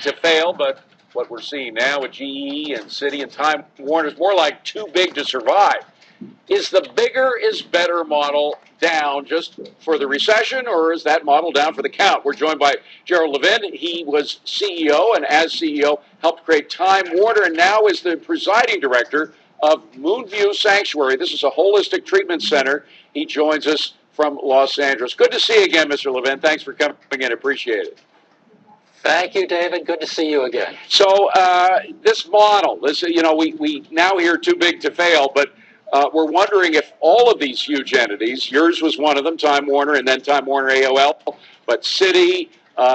to fail, but what we're seeing now with GE and Citi and Time Warner is more like too big to survive. Is the bigger is better model down just for the recession, or is that model down for the count? We're joined by Gerald Levin. He was CEO, and as CEO, helped create Time Warner, and now is the presiding director of Moonview Sanctuary. This is a holistic treatment center. He joins us from Los Angeles. Good to see you again, Mr. Levin. Thanks for coming in. Appreciate it. Thank you, David. Good to see you again. So this model, we now hear too big to fail, but we're wondering if all of these huge entities, yours was one of them, Time Warner, and then Time Warner AOL, but Citi,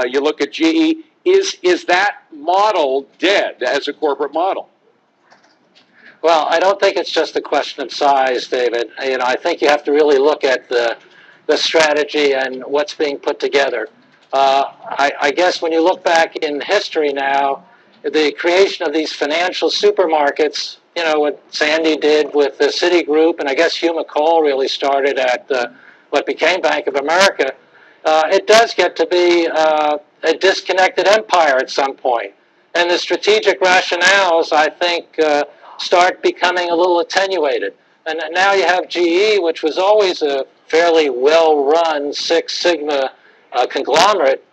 you look at GE, is that model dead as a corporate model? Well, I don't think it's just a question of size, David. I think you have to really look at the strategy and what's being put together. I guess when you look back in history now, the creation of these financial supermarkets, what Sandy did with the Citigroup, and I guess Hugh McColl really started at what became Bank of America, it does get to be a disconnected empire at some point. And the strategic rationales, I think, start becoming a little attenuated. And now you have GE, which was always a fairly well-run Six Sigma conglomerate,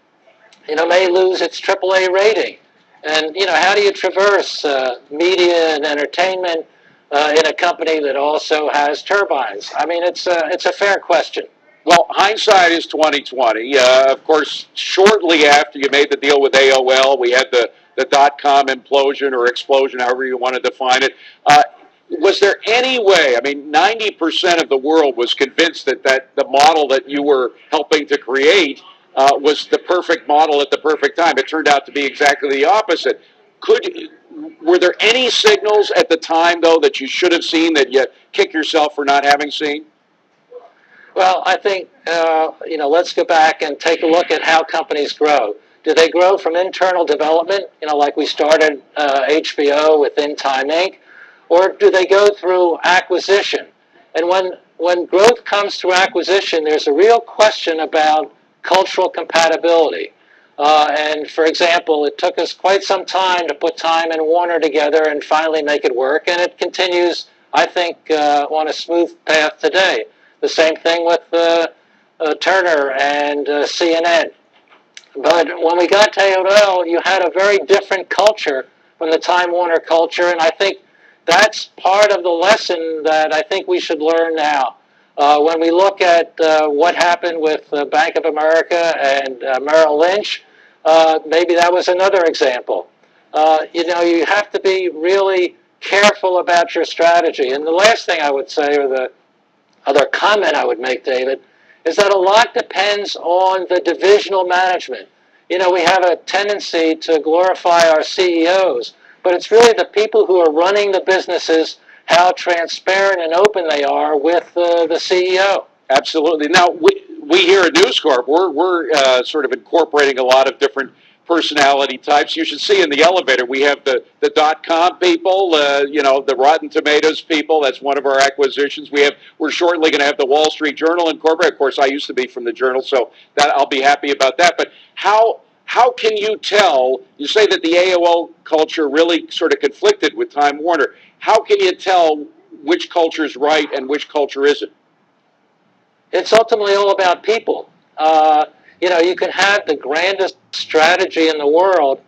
may lose its AAA rating. And, how do you traverse media and entertainment in a company that also has turbines? I mean, it's a fair question. Well, hindsight is 2020. Of course, shortly after you made the deal with AOL, we had the dot-com implosion or explosion, however you want to define it. Was there any way, 90% of the world was convinced that the model that you were helping to create was the perfect model at the perfect time. It turned out to be exactly the opposite. Were there any signals at the time, though, that you should have seen that you kick yourself for not having seen? Well, I think, let's go back and take a look at how companies grow. Do they grow from internal development, like we started HBO within Time Inc., or do they go through acquisition? And when growth comes through acquisition, there's a real question about cultural compatibility. And for example, it took us quite some time to put Time and Warner together and finally make it work, and it continues, I think, on a smooth path today. The same thing with Turner and CNN. But when we got to AOL, you had a very different culture from the Time Warner culture, and I think that's part of the lesson that I think we should learn now. When we look at what happened with Bank of America and Merrill Lynch, maybe that was another example. You have to be really careful about your strategy. And the last thing I would say, or the other comment I would make, David, is that a lot depends on the divisional management. We have a tendency to glorify our CEOs, but it's really the people who are running the businesses, how transparent and open they are with the CEO. Absolutely. Now, we here at News Corp, we're sort of incorporating a lot of different personality types. You should see in the elevator, we have the dot-com people, the Rotten Tomatoes people. That's one of our acquisitions. We're shortly going to have the Wall Street Journal incorporated. Of course, I used to be from the Journal, so I'll be happy about that. But how can you tell? You say that the AOL culture really sort of conflicted with Time Warner. How can you tell which culture is right and which culture isn't? It's ultimately all about people. You can have the grandest strategy in the world,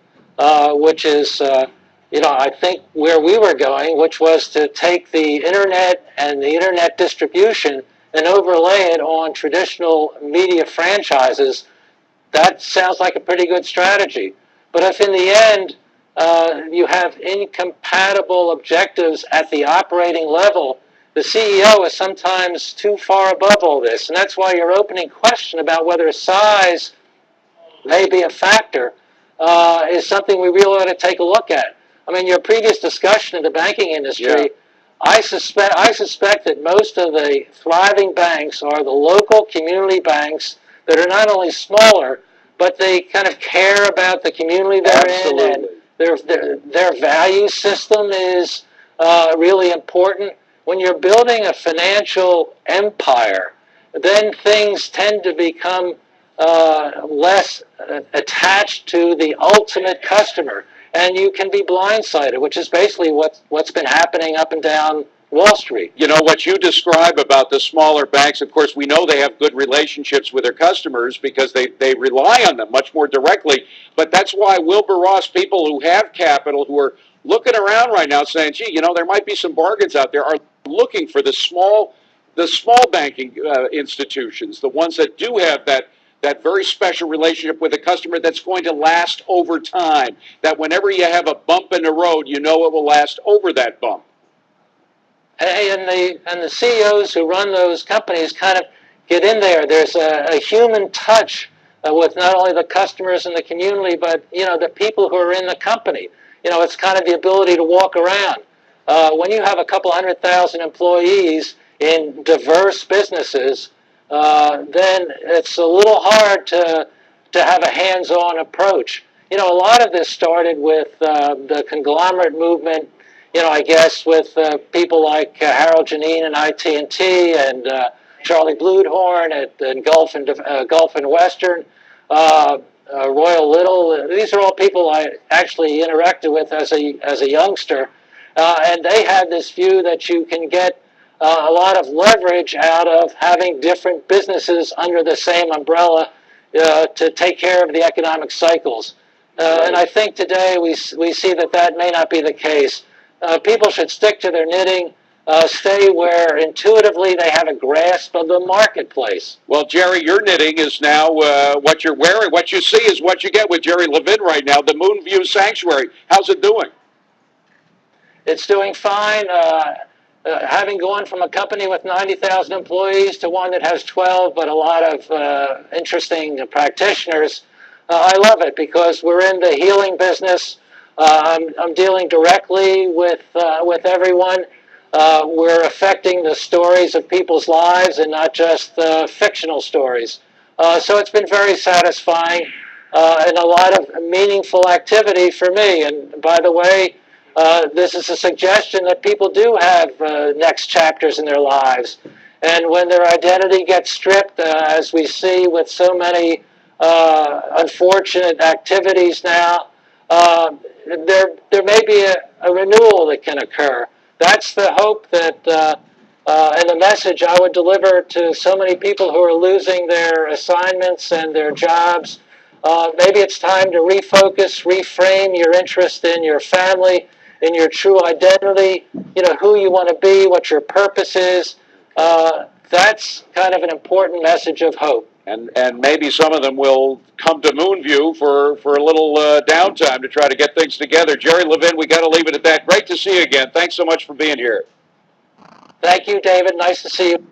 which is, I think where we were going, which was to take the internet and the internet distribution and overlay it on traditional media franchises. That sounds like a pretty good strategy. But if in the end you have incompatible objectives at the operating level, the CEO is sometimes too far above all this. And that's why your opening question about whether size may be a factor is something we really ought to take a look at. Your previous discussion of the banking industry, yeah. I suspect that most of the thriving banks are the local community banks that are not only smaller, but they kind of care about the community they're Absolutely. in, and their value system is really important. When you're building a financial empire, then things tend to become less attached to the ultimate customer, and you can be blindsided, which is basically what's been happening up and down Wall Street. You know, what you describe about the smaller banks, of course, we know they have good relationships with their customers because they rely on them much more directly. But that's why Wilbur Ross, people who have capital, who are looking around right now saying, gee, you know, there might be some bargains out there, are looking for the small banking institutions, the ones that do have that very special relationship with a customer that's going to last over time, that whenever you have a bump in the road, you know it will last over that bump. Hey, and the CEOs who run those companies kind of get in there. There's a human touch with not only the customers and the community, but you know the people who are in the company. You know, it's kind of the ability to walk around. When you have a couple 100,000 employees in diverse businesses, then it's a little hard to have a hands-on approach. You know, a lot of this started with the conglomerate movement. You know, I guess with people like Harold Janine and IT&T and Charlie Bluedhorn at Gulf and Western, Royal Little. These are all people I actually interacted with as a youngster, and they had this view that you can get a lot of leverage out of having different businesses under the same umbrella to take care of the economic cycles. And I think today we see that may not be the case. People should stick to their knitting, stay where intuitively they have a grasp of the marketplace. Well, Jerry, your knitting is now what you're wearing. What you see is what you get with Jerry Levin right now, the Moonview Sanctuary. How's it doing? It's doing fine. Having gone from a company with 90,000 employees to one that has 12, but a lot of interesting practitioners, I love it because we're in the healing business. I'm dealing directly with everyone. We're affecting the stories of people's lives and not just fictional stories. So it's been very satisfying and a lot of meaningful activity for me. And by the way, this is a suggestion that people do have next chapters in their lives. And when their identity gets stripped, as we see with so many unfortunate activities now, there may be a renewal that can occur. That's the hope that, and the message I would deliver to so many people who are losing their assignments and their jobs. Maybe it's time to refocus, reframe your interest in your family, in your true identity, you know, who you want to be, what your purpose is. That's kind of an important message of hope. And maybe some of them will come to Moonview for a little downtime to try to get things together. Jerry Levin, we got to leave it at that. Great to see you again. Thanks so much for being here. Thank you, David. Nice to see you.